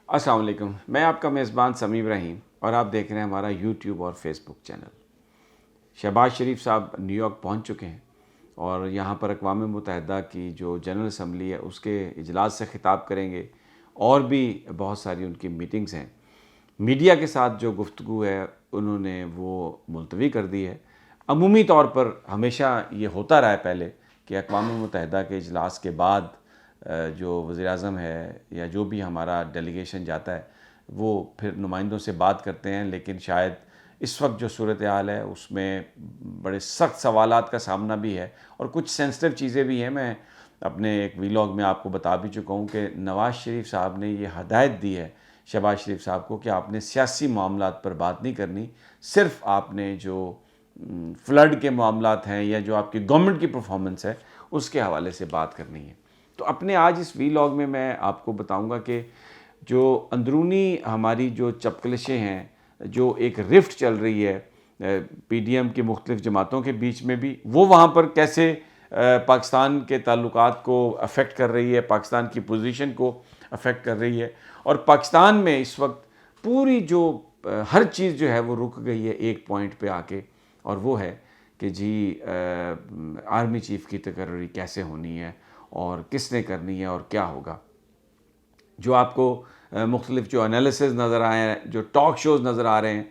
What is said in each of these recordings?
السلام علیکم، میں آپ کا میزبان سمیم رحیم اور آپ دیکھ رہے ہیں ہمارا یوٹیوب اور فیس بک چینل۔ شہباز شریف صاحب نیو یارک پہنچ چکے ہیں اور یہاں پر اقوام متحدہ کی جو جنرل اسمبلی ہے اس کے اجلاس سے خطاب کریں گے، اور بھی بہت ساری ان کی میٹنگز ہیں۔ میڈیا کے ساتھ جو گفتگو ہے انہوں نے وہ ملتوی کر دی ہے۔ عمومی طور پر ہمیشہ یہ ہوتا رہا ہے پہلے کہ اقوام متحدہ کے اجلاس کے بعد جو وزیر اعظم ہے یا جو بھی ہمارا ڈیلیگیشن جاتا ہے وہ پھر نمائندوں سے بات کرتے ہیں، لیکن شاید اس وقت جو صورتحال ہے اس میں بڑے سخت سوالات کا سامنا بھی ہے اور کچھ سینسٹیو چیزیں بھی ہیں۔ میں اپنے ایک ویلاگ میں آپ کو بتا بھی چکا ہوں کہ نواز شریف صاحب نے یہ ہدایت دی ہے شہباز شریف صاحب کو کہ آپ نے سیاسی معاملات پر بات نہیں کرنی، صرف آپ نے جو فلڈ کے معاملات ہیں یا جو آپ کی گورنمنٹ کی پرفارمنس ہے اس کے حوالے سے بات کرنی ہے۔ تو اپنے آج اس ویلاگ میں آپ کو بتاؤں گا کہ جو اندرونی ہماری جو چپکلشیں ہیں، جو ایک رفٹ چل رہی ہے پی ڈی ایم کی مختلف جماعتوں کے بیچ میں بھی، وہ وہاں پر کیسے پاکستان کے تعلقات کو افیکٹ کر رہی ہے، پاکستان کی پوزیشن کو افیکٹ کر رہی ہے، اور پاکستان میں اس وقت پوری جو ہر چیز جو ہے وہ رک گئی ہے ایک پوائنٹ پہ آ کے، اور وہ ہے کہ جی آرمی چیف کی تقرری کیسے ہونی ہے اور کس نے کرنی ہے اور کیا ہوگا۔ جو آپ کو مختلف جو انالیسز نظر آئے ہیں، جو ٹاک شوز نظر آ رہے ہیں،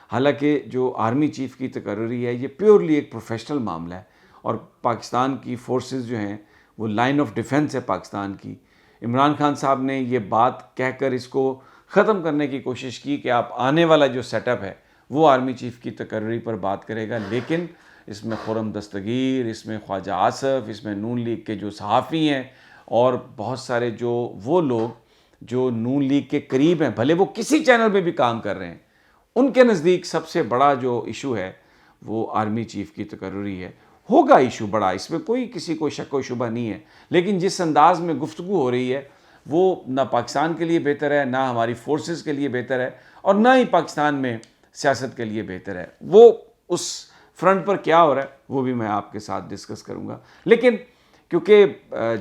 حالانکہ جو آرمی چیف کی تقرری ہے یہ پیورلی ایک پروفیشنل معاملہ ہے، اور پاکستان کی فورسز جو ہیں وہ لائن آف ڈیفنس ہے پاکستان کی۔ عمران خان صاحب نے یہ بات کہہ کر اس کو ختم کرنے کی کوشش کی کہ آپ آنے والا جو سیٹ اپ ہے وہ آرمی چیف کی تقرری پر بات کرے گا، لیکن اس میں خرم دستگیر، اس میں خواجہ آصف، اس میں نون لیگ کے جو صحافی ہیں اور بہت سارے جو وہ لوگ جو نون لیگ کے قریب ہیں، بھلے وہ کسی چینل پہ بھی کام کر رہے ہیں، ان کے نزدیک سب سے بڑا جو ایشو ہے وہ آرمی چیف کی تقرری ہے۔ ہوگا ایشو بڑا، اس میں کوئی کسی کو شک و شبہ نہیں ہے، لیکن جس انداز میں گفتگو ہو رہی ہے وہ نہ پاکستان کے لیے بہتر ہے، نہ ہماری فورسز کے لیے بہتر ہے، اور نہ ہی پاکستان میں سیاست کے لیے بہتر ہے۔ وہ اس فرنٹ پر کیا ہو رہا ہے وہ بھی میں آپ کے ساتھ ڈسکس کروں گا۔ لیکن کیونکہ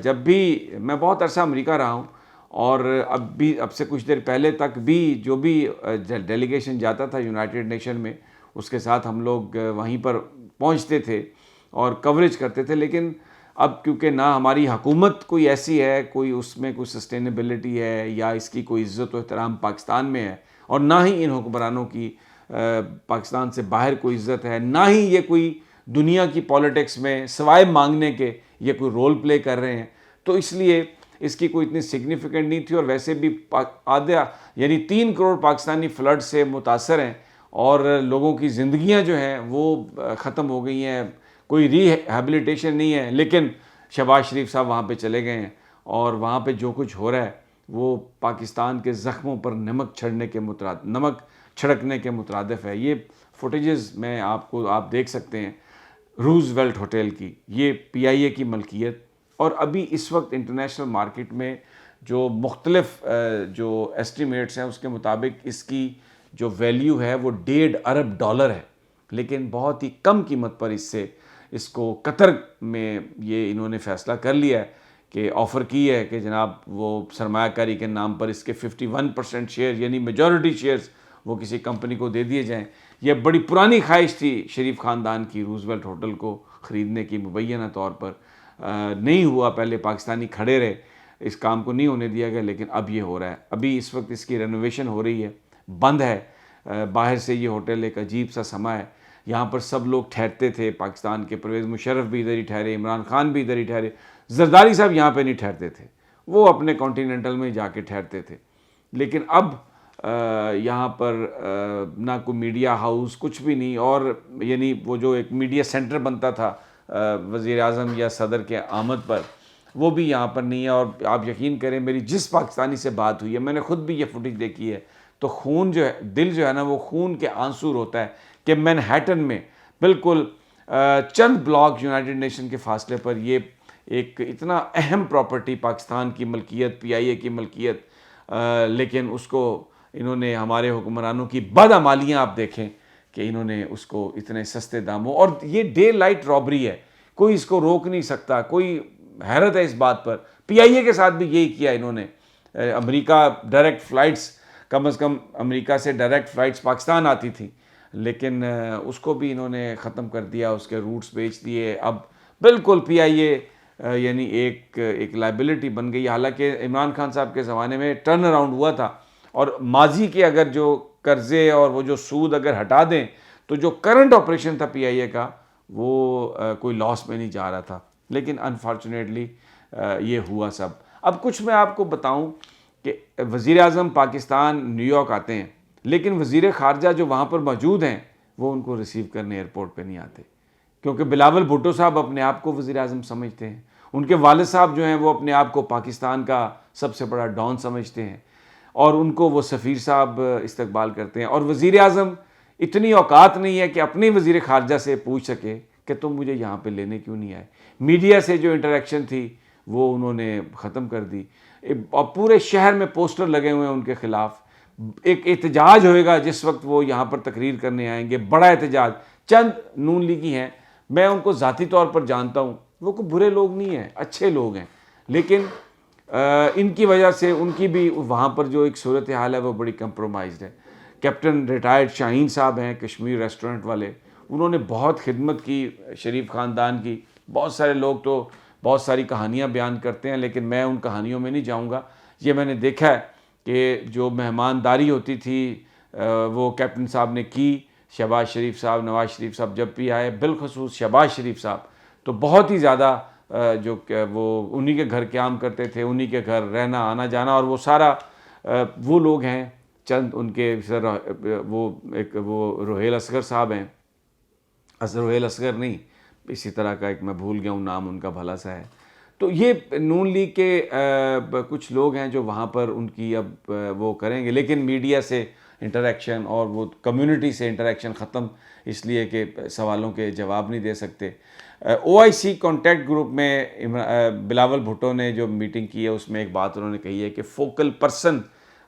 جب بھی میں بہت عرصہ امریکہ رہا ہوں، اور اب سے کچھ دیر پہلے تک بھی جو بھی ڈیلیگیشن جاتا تھا یونائٹڈ نیشن میں، اس کے ساتھ ہم لوگ وہیں پر پہنچتے تھے اور کوریج کرتے تھے، لیکن اب کیونکہ نہ ہماری حکومت کوئی ایسی ہے، کوئی اس میں کوئی سسٹینیبلٹی ہے یا اس کی کوئی عزت و احترام پاکستان میں ہے، اور نہ ہی ان حکمرانوں کی پاکستان سے باہر کوئی عزت ہے، نہ ہی یہ کوئی دنیا کی پالیٹکس میں سوائے مانگنے کے یہ کوئی رول پلے کر رہے ہیں، تو اس لیے اس کی کوئی اتنی سگنیفیکنٹ نہیں تھی۔ اور ویسے بھی آدھا یعنی 3 کروڑ پاکستانی فلڈ سے متاثر ہیں، اور لوگوں کی زندگیاں جو ہیں وہ ختم ہو گئی ہیں، کوئی ری ہیبلیٹیشن نہیں ہے، لیکن شہباز شریف صاحب وہاں پہ چلے گئے ہیں، اور وہاں پہ جو کچھ ہو رہا ہے وہ پاکستان کے زخموں پر نمک چھڑکنے کے مترادف ہے۔ یہ فوٹیجز میں آپ دیکھ سکتے ہیں روز ویلٹ ہوٹل کی، یہ پی آئی اے کی ملکیت، اور ابھی اس وقت انٹرنیشنل مارکیٹ میں جو مختلف جو ایسٹیمیٹس ہیں اس کے مطابق اس کی جو ویلیو ہے وہ $1.5 ارب ہے، لیکن بہت ہی کم قیمت پر اس کو قطر میں یہ انہوں نے فیصلہ کر لیا ہے کہ آفر کی ہے کہ جناب وہ سرمایہ کاری کے نام پر اس کے 51% شیئر یعنی میجورٹی شیئرز وہ کسی کمپنی کو دے دیے جائیں۔ یہ بڑی پرانی خواہش تھی شریف خاندان کی روز ویلٹ ہوٹل کو خریدنے کی، مبینہ طور پر نہیں ہوا، پہلے پاکستانی کھڑے رہے، اس کام کو نہیں ہونے دیا گیا، لیکن اب یہ ہو رہا ہے۔ ابھی اس وقت اس کی رینوویشن ہو رہی ہے، بند ہے، باہر سے یہ ہوٹل ایک عجیب سا سما ہے، یہاں پر سب لوگ ٹھہرتے تھے، پاکستان کے پرویز مشرف بھی ادھر ہی ٹھہرے، عمران خان بھی ادھر ہی ٹھہرے، زرداری صاحب یہاں پہ نہیں ٹھہرتے تھے، وہ اپنے کانٹیننٹل میں جا کے ٹھہرتے تھے، لیکن اب یہاں پر نہ کوئی میڈیا ہاؤس، کچھ بھی نہیں، اور یعنی وہ جو ایک میڈیا سینٹر بنتا تھا وزیر اعظم یا صدر کے آمد پر، وہ بھی یہاں پر نہیں ہے۔ اور آپ یقین کریں میری جس پاکستانی سے بات ہوئی ہے، میں نے خود بھی یہ فوٹیج دیکھی ہے، تو خون جو ہے، دل جو ہے نا وہ خون کے آنسو ہوتا ہے کہ مینہٹن میں بالکل چند بلاک یونائٹڈ نیشن کے فاصلے پر یہ ایک اتنا اہم پراپرٹی پاکستان کی ملکیت، پی آئی اے کی ملکیت، لیکن اس کو انہوں نے، ہمارے حکمرانوں کی بدعمالیاں آپ دیکھیں کہ انہوں نے اس کو اتنے سستے داموں، اور یہ ڈے لائٹ رابری ہے، کوئی اس کو روک نہیں سکتا، کوئی حیرت ہے اس بات پر۔ پی آئی اے کے ساتھ بھی یہی کیا انہوں نے، امریکہ ڈائریکٹ فلائٹس کم از کم امریکہ سے ڈائریکٹ فلائٹس پاکستان آتی تھیں، لیکن اس کو بھی انہوں نے ختم کر دیا، اس کے روٹس بیچ دیے. اب بالکل پی آئی اے یعنی ایک لائبلٹی بن گئی. حالانکہ عمران خان صاحب کے زمانے میں ٹرن اراؤنڈ ہوا تھا، اور ماضی کے اگر جو قرضے اور وہ جو سود اگر ہٹا دیں تو جو کرنٹ آپریشن تھا پی آئی اے کا وہ کوئی لاس میں نہیں جا رہا تھا. لیکن انفارچونیٹلی یہ ہوا سب. اب کچھ میں آپ کو بتاؤں کہ وزیر اعظم پاکستان نیو یارک آتے ہیں، لیکن وزیر خارجہ جو وہاں پر موجود ہیں وہ ان کو ریسیو کرنے ایئرپورٹ پہ نہیں آتے، کیونکہ بلاول بھٹو صاحب اپنے آپ کو وزیر اعظم سمجھتے ہیں. ان کے والد صاحب جو ہیں وہ اپنے آپ کو پاکستان کا سب سے بڑا ڈان سمجھتے ہیں، اور ان کو وہ سفیر صاحب استقبال کرتے ہیں. اور وزیر اعظم اتنی اوقات نہیں ہے کہ اپنے وزیر خارجہ سے پوچھ سکے کہ تم مجھے یہاں پہ لینے کیوں نہیں آئے. میڈیا سے جو انٹریکشن تھی وہ انہوں نے ختم کر دی، اور پورے شہر میں پوسٹر لگے ہوئے ہیں ان کے خلاف. ایک احتجاج ہوئے گا جس وقت وہ یہاں پر تقریر کرنے آئیں گے، بڑا احتجاج. چند نون لیگی ہیں، میں ان کو ذاتی طور پر جانتا ہوں، وہ کوئی برے لوگ نہیں ہیں، اچھے لوگ ہیں، لیکن ان کی وجہ سے ان کی بھی وہاں پر جو ایک صورتحال ہے وہ بڑی کمپرومائزڈ ہے. کیپٹن ریٹائرڈ شاہین صاحب ہیں کشمیر ریسٹورنٹ والے، انہوں نے بہت خدمت کی شریف خاندان کی. بہت سارے لوگ تو بہت ساری کہانیاں بیان کرتے ہیں، لیکن میں ان کہانیوں میں نہیں جاؤں گا. یہ میں نے دیکھا ہے کہ جو مہمانداری ہوتی تھی وہ کیپٹن صاحب نے کی. شہباز شریف صاحب، نواز شریف صاحب جب بھی آئے، بالخصوص شہباز شریف صاحب تو بہت ہی زیادہ جو کہ وہ انہی کے گھر قیام کرتے تھے، انہی کے گھر رہنا آنا جانا. اور وہ سارا وہ لوگ ہیں چند ان کے سر، وہ روہیل اصغر صاحب ہیں، روہیل اصغر نہیں، اسی طرح کا ایک میں بھول گیا ہوں نام ان کا بھلا سا ہے. تو یہ نون لیگ کے کچھ لوگ ہیں جو وہاں پر ان کی اب وہ کریں گے، لیکن میڈیا سے انٹریکشن اور وہ کمیونٹی سے انٹریکشن ختم، اس لیے کہ سوالوں کے جواب نہیں دے سکتے. او آئی سی کانٹیکٹ گروپ میں بلاول بھٹو نے جو میٹنگ کی ہے اس میں ایک بات انہوں نے کہی ہے کہ فوکل پرسن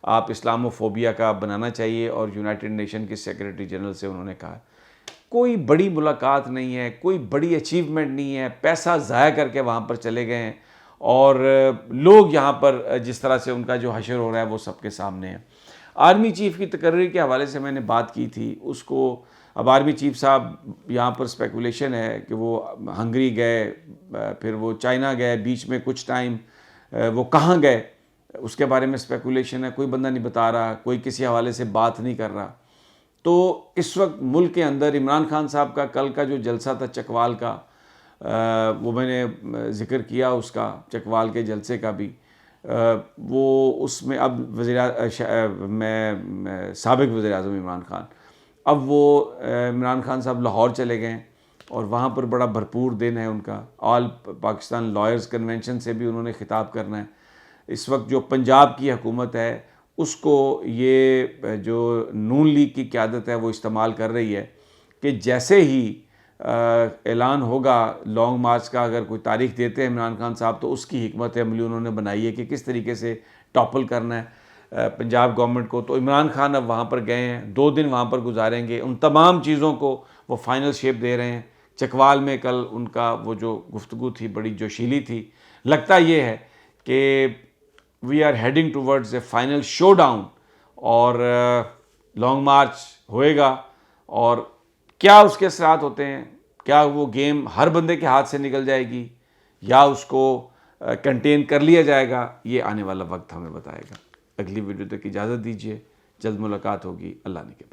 آپ اسلامو فوبیا کا بنانا چاہیے. اور یونائٹڈ نیشن کے سیکریٹری جنرل سے انہوں نے کہا کوئی بڑی ملاقات نہیں ہے، کوئی بڑی اچیومنٹ نہیں ہے، پیسہ ضائع کر کے وہاں پر چلے گئے ہیں، اور لوگ یہاں پر جس طرح سے ان کا جو حشر ہو رہا ہے وہ سب کے سامنے ہے. آرمی چیف کی تقرری کے حوالے سے میں نے بات کی تھی، اس کو اب آرمی چیف صاحب یہاں پر اسپیکولیشن ہے کہ وہ ہنگری گئے، پھر وہ چائنا گئے، بیچ میں کچھ ٹائم وہ کہاں گئے اس کے بارے میں اسپیکولیشن ہے. کوئی بندہ نہیں بتا رہا، کوئی کسی حوالے سے بات نہیں کر رہا. تو اس وقت ملک کے اندر عمران خان صاحب کا کل کا جو جلسہ تھا چکوال کا، وہ میں نے ذکر کیا اس کا، چکوال کے جلسے کا بھی، وہ اس میں اب سابق وزیر اعظم عمران خان، اب وہ عمران خان صاحب لاہور چلے گئے، اور وہاں پر بڑا بھرپور دن ہے ان کا. آل پاکستان لائرز کنونشن سے بھی انہوں نے خطاب کرنا ہے. اس وقت جو پنجاب کی حکومت ہے اس کو یہ جو نون لیگ کی قیادت ہے وہ استعمال کر رہی ہے کہ جیسے ہی اعلان ہوگا لانگ مارچ کا، اگر کوئی تاریخ دیتے ہیں عمران خان صاحب تو اس کی حکمت عملی انہوں نے بنائی ہے کہ کس طریقے سے ٹاپل کرنا ہے پنجاب گورنمنٹ کو. تو عمران خان اب وہاں پر گئے ہیں، 2 دن وہاں پر گزاریں گے، ان تمام چیزوں کو وہ فائنل شیپ دے رہے ہیں. چکوال میں کل ان کا وہ جو گفتگو تھی بڑی جوشیلی تھی. لگتا یہ ہے کہ we are heading towards a final showdown, اور لانگ مارچ ہوئے گا. اور کیا اس کے اثرات ہوتے ہیں، کیا وہ گیم ہر بندے کے ہاتھ سے نکل جائے گی یا اس کو کنٹین کر لیا جائے گا، یہ آنے والا وقت ہمیں بتائے گا. اگلی ویڈیو تک اجازت دیجیے، جلد ملاقات ہوگی. اللہ نے کے